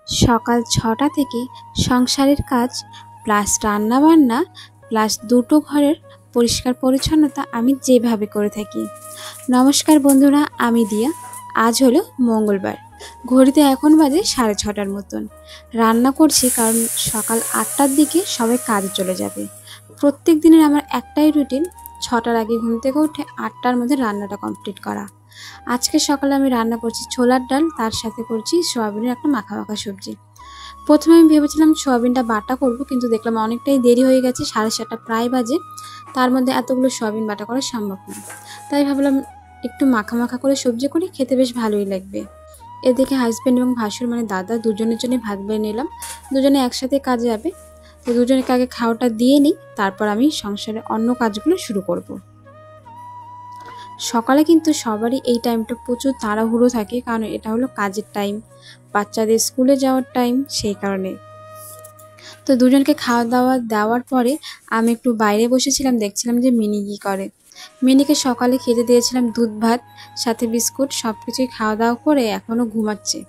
সকাল ৬টা থেকে সংসারের কাজ প্লাস রান্নাবান্না প্লাস দুটো ঘরের পরিষ্কার পরিচ্ছন্নতা আমি যেভাবে করে থাকি। নমস্কার বন্ধুরা, আমি দিয়া। আজ হলো মঙ্গলবার, ঘড়িতে এখন বাজে 6:30টার মতন। রান্না করছি কারণ সকাল 8টার দিকে সবাই কাজে চলে যাবে। প্রত্যেক দিনের আমার একটাই রুটিন, 6টার আগে ঘুম থেকে উঠে 8টার মধ্যে রান্নাটা কমপ্লিট করা। আজকে সকালে আমি রান্না করছি ছোলার ডাল, তার সাথে করছি সয়াবিনের একটা মাখা মাখা সবজি। প্রথমে আমি ভেবেছিলাম সয়াবিনটা বাটা করব, কিন্তু দেখলাম অনেকটাই দেরি হয়ে গেছে, 7:30 প্রায় বাজে। তার মধ্যে এতগুলো সয়াবিন বাটা করা সম্ভব না, তাই ভাবলাম একটু মাখা মাখা করে সবজি করি, খেতে বেশ ভালোই লাগবে। এদিকে হাজব্যান্ড এবং ভাসুর মানে দাদা দুজনের জন্য ভাত বেড়ে নিলাম, দুজনে একসাথে কাজে যাবে। তো দুজনকে আগে খাওয়াটা দিয়ে নিই, তারপর আমি সংসারের অন্য কাজগুলো শুরু করব। সকালে কিন্তু সবারই এই টাইমটা প্রচুর তাড়াহুড়ো থাকে, কারণ এটা হলো কাজের টাইম, বাচ্চাদের স্কুলে যাওয়ার টাইম, সেই কারণে। তো দুজনকে খাওয়া দাওয়া দেওয়ার পরে আমি একটু বাইরে বসেছিলাম, দেখছিলাম যে মিনি কী করে। মিনিকে সকালে খেতে দিয়েছিলাম দুধ ভাত সাথে বিস্কুট, সব কিছুই খাওয়া দাওয়া করে এখনও ঘুমাচ্ছে।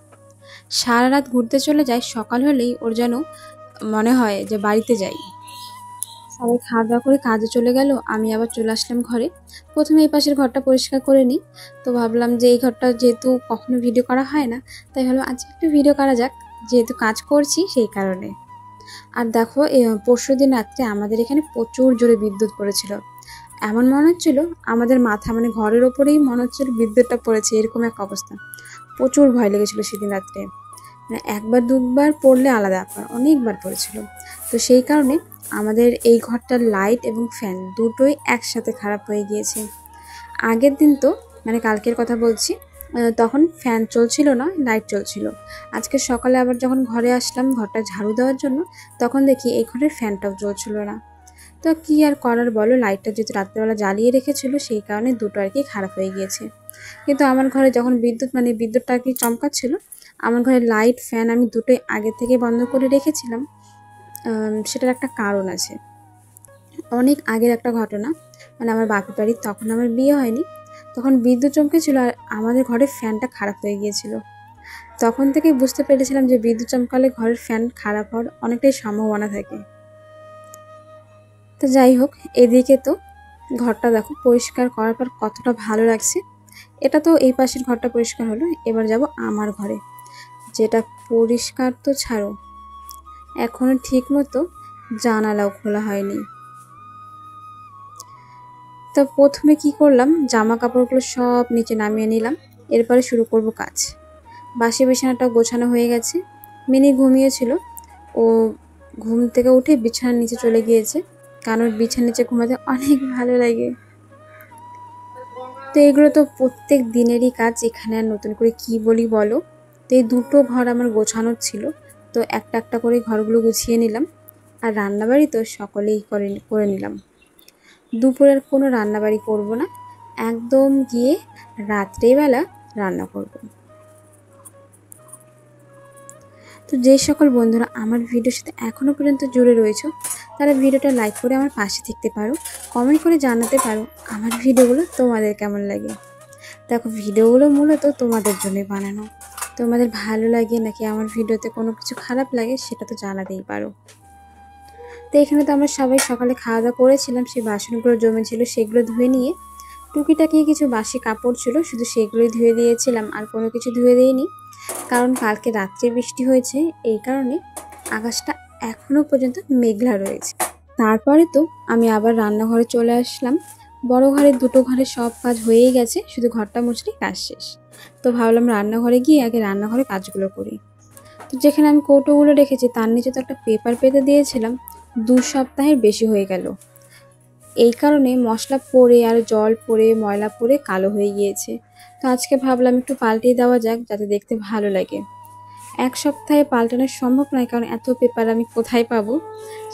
সারা রাত ঘুরতে চলে যায়, সকাল হলেই ওর যেন মনে হয় যে বাড়িতে যাই। সবাই খাওয়া দাওয়া করে কাজে চলে গেল, আমি আবার চলে আসলাম ঘরে। প্রথমে এই পাশের ঘরটা পরিষ্কার করে নিই। তো ভাবলাম যে এই ঘরটা যেহেতু কখনো ভিডিও করা হয় না, তাই ভাবলাম আজকে একটু ভিডিও করা যাক, যেহেতু কাজ করছি সেই কারণে। আর দেখো, পরশুদিন রাত্রে আমাদের এখানে প্রচুর জোরে বিদ্যুৎ পড়েছিল। এমন মনে হচ্ছিল আমাদের মাথা মানে ঘরের ওপরেই মনে হচ্ছিল বিদ্যুৎটা পড়েছে, এরকম এক অবস্থা। প্রচুর ভয় লেগেছিল সেদিন রাত্রে। মানে একবার দুবার পড়লে আলাদা ব্যাপার, অনেকবার পড়েছিল। তো সেই কারণে আমাদের এই ঘরটার লাইট এবং ফ্যান দুটোই একসাথে খারাপ হয়ে গিয়েছে। আগের দিন তো মানে কালকের কথা বলছি, তখন ফ্যান চলছিল না, লাইট চলছিল। আজকে সকালে আবার যখন ঘরে আসলাম ঘরটা ঝাড়ু দেওয়ার জন্য, তখন দেখি এই ঘরের ফ্যানটাও চলছিল না। তো কী আর করার বলো, লাইটটা যেহেতু রাত্রেবেলা জ্বালিয়ে রেখেছিল সেই কারণে দুটো আর কি খারাপ হয়ে গিয়েছে। কিন্তু আমার ঘরে যখন বিদ্যুৎটা আর কি চমকাচ্ছিল, আমার ঘরে লাইট ফ্যান আমি দুটোই আগে থেকে বন্ধ করে রেখেছিলাম। সেটার একটা কারণ আছে। অনেক আগের একটা ঘটনা, মানে আমার বাপের বাড়ির, তখন আমার বিয়ে হয়নি, তখন বিদ্যুৎ চমকেছিল আর আমাদের ঘরের ফ্যানটা খারাপ হয়ে গিয়েছিল। তখন থেকেই বুঝতে পেরেছিলাম যে বিদ্যুৎ চমকালে ঘরের ফ্যান খারাপ হওয়ার অনেকটাই সম্ভাবনা থাকে। তো যাই হোক, এদিকে তো ঘরটা দেখো পরিষ্কার করার পর কতটা ভালো লাগছে। এটা তো এই পাশের ঘরটা পরিষ্কার হলো, এবার যাব আমার ঘরে, যেটা পরিষ্কার তো ছাড়ো, এখনো ঠিক মতো জানালাও খোলা হয়নি। তো প্রথমে কি করলাম, জামা কাপড়গুলো সব নিচে নামিয়ে নিলাম, এরপরে শুরু করব কাজ। বাসি বিছানাটাও গোছানো হয়ে গেছে। মিনি ঘুমিয়েছিল, ও ঘুম থেকে উঠে বিছানার নিচে চলে গিয়েছে, কারণ বিছানার নিচে ঘুমাতে অনেক ভালো লাগে। তো এগুলো তো প্রত্যেক দিনেরই কাজ, এখানে আর নতুন করে কি বলি বলো। তো এই দুটো ঘর আমার গোছানোর ছিল, তো একটা একটা করে ঘরগুলো গুছিয়ে নিলাম। আর রান্নাবাড়ি তো সকলেই করে নিলাম। দুপুরের কোনো রান্নাবাড়ি করব না, একদম গিয়ে রাত্রেবেলা রান্না করব। তো যে সকল বন্ধুরা আমার ভিডিওর সাথে এখনও পর্যন্ত জুড়ে রয়েছে, তারা ভিডিওটা লাইক করে আমার পাশে থাকতে পারো, কমেন্ট করে জানাতে পারো আমার ভিডিওগুলো তোমাদের কেমন লাগে। দেখো, ভিডিওগুলো মূলত তোমাদের জন্যই বানানো, তোমাদের ভালো লাগে নাকি আমার ভিডিওতে কোনো কিছু খারাপ লাগে সেটা তো জানাতেই পারো। তো এখানে তো আমরা সবাই সকালে খাওয়া দাওয়া করেছিলাম, সেই বাসনগুলো জমেছিল সেগুলো ধুয়ে নিয়ে, টুকিটাকি কিছু বাসি কাপড় ছিল শুধু সেগুলোই ধুয়ে দিয়েছিলাম, আর কোনো কিছু ধুয়ে দিইনি, কারণ কালকে রাত্রে বৃষ্টি হয়েছে, এই কারণে আকাশটা এখনও পর্যন্ত মেঘলা রয়েছে। তারপরে তো আমি আবার রান্নাঘরে চলে আসলাম। বড় ঘরের দুটো ঘরের সব কাজ হয়েই গেছে, শুধু ঘরটা মুছলেই কাজ শেষ। তো ভাবলাম রান্নাঘরে গিয়ে আগে রান্নাঘরে কাজগুলো করি। তো যেখানে আমি কৌটোগুলো রেখেছি তার নিচে তো একটা পেপার পেতে দিয়েছিলাম, 2 সপ্তাহের বেশি হয়ে গেল। এই কারণে মশলা পড়ে আর জল পড়ে ময়লা পড়ে কালো হয়ে গিয়েছে। তো আজকে ভাবলাম একটু পাল্টিয়ে দেওয়া যাক, যাতে দেখতে ভালো লাগে। 1 সপ্তাহে পাল্টানো সম্ভব নয়, কারণ এত পেপার আমি কোথায় পাবো।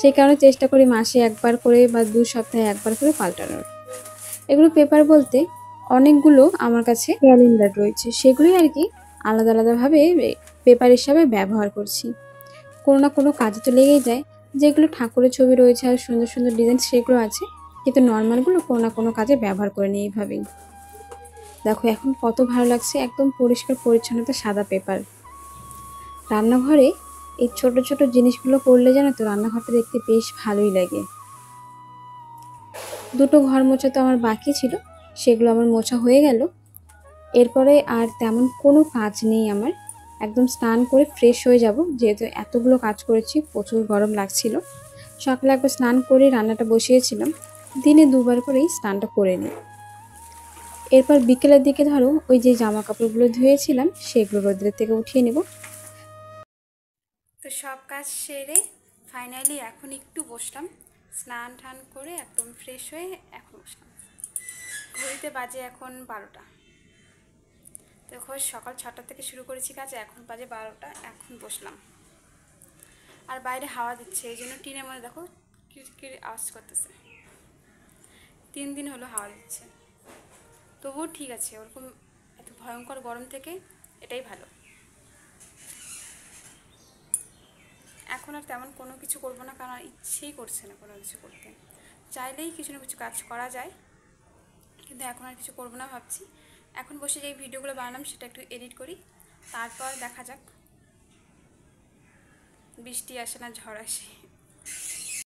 সেই কারণে চেষ্টা করি মাসে একবার করে বা 2 সপ্তাহে একবার করে পাল্টানোর। এগুলো পেপার বলতে অনেকগুলো আমার কাছে ক্যালেন্ডার রয়েছে, সেগুলোই আর কি আলাদা আলাদাভাবে পেপার হিসাবে ব্যবহার করছি। কোনো না কোনো কাজে তো লেগেই যায়। যেগুলো ঠাকুরের ছবি রয়েছে আর সুন্দর সুন্দর ডিজাইন সেগুলো আছে, কিন্তু নর্মালগুলো কোনো না কোনো কাজে ব্যবহার করে নিই এইভাবেই। দেখো এখন কত ভালো লাগছে, একদম পরিষ্কার পরিচ্ছন্নতা সাদা পেপার। রান্নাঘরে এই ছোট ছোট জিনিসগুলো করলে জানো তো রান্নাঘরটা দেখতে বেশ ভালোই লাগে। দুটো ঘর মোছা তো আমার বাকি ছিল, সেগুলো আমার মোছা হয়ে গেল। এরপরে আর তেমন কোনো কাজ নেই আমার, একদম স্নান করে ফ্রেশ হয়ে যাব, যেহেতু এতগুলো কাজ করেছি প্রচুর গরম লাগছিল। সকালে একবার স্নান করে রান্নাটা বসিয়েছিলাম, দিনে দুবার করেই স্নানটা করে নিই। এরপর বিকেলের দিকে ধরো ওই যে জামা কাপড়গুলো ধুয়েছিলাম সেগুলো রোদ্রের থেকে উঠিয়ে নেব। তো সব কাজ সেরে ফাইনালি এখন একটু বসলাম, স্নান টান করে একদম ফ্রেশ হয়ে এখন বসলাম। ঘড়িতে বাজে এখন 12টা। দেখো সকাল 6টা থেকে শুরু করেছি কাজ, এখন বাজে 12টা, এখন বসলাম। আর বাইরে হাওয়া দিচ্ছে, এই জন্য টিনের মধ্যে দেখো কিরকির আওয়াজ করতেছে। 3 দিন হলো হাওয়া দিচ্ছে, তবুও ঠিক আছে, ওরকম এত ভয়ঙ্কর গরম থেকে এটাই ভালো। এখন আর তেমন কোনো কিছু করবো না, কারণ ইচ্ছেই করছে না কোনো কিছু করতে। চাইলেই কিছু না কিছু কাজ করা যায়, কিন্তু এখন আর কিছু করবো না ভাবছি। এখন বসে যে ভিডিওগুলো বানালাম সেটা একটু এডিট করি, তারপর দেখা যাক বৃষ্টি আসে না ঝড় আসে।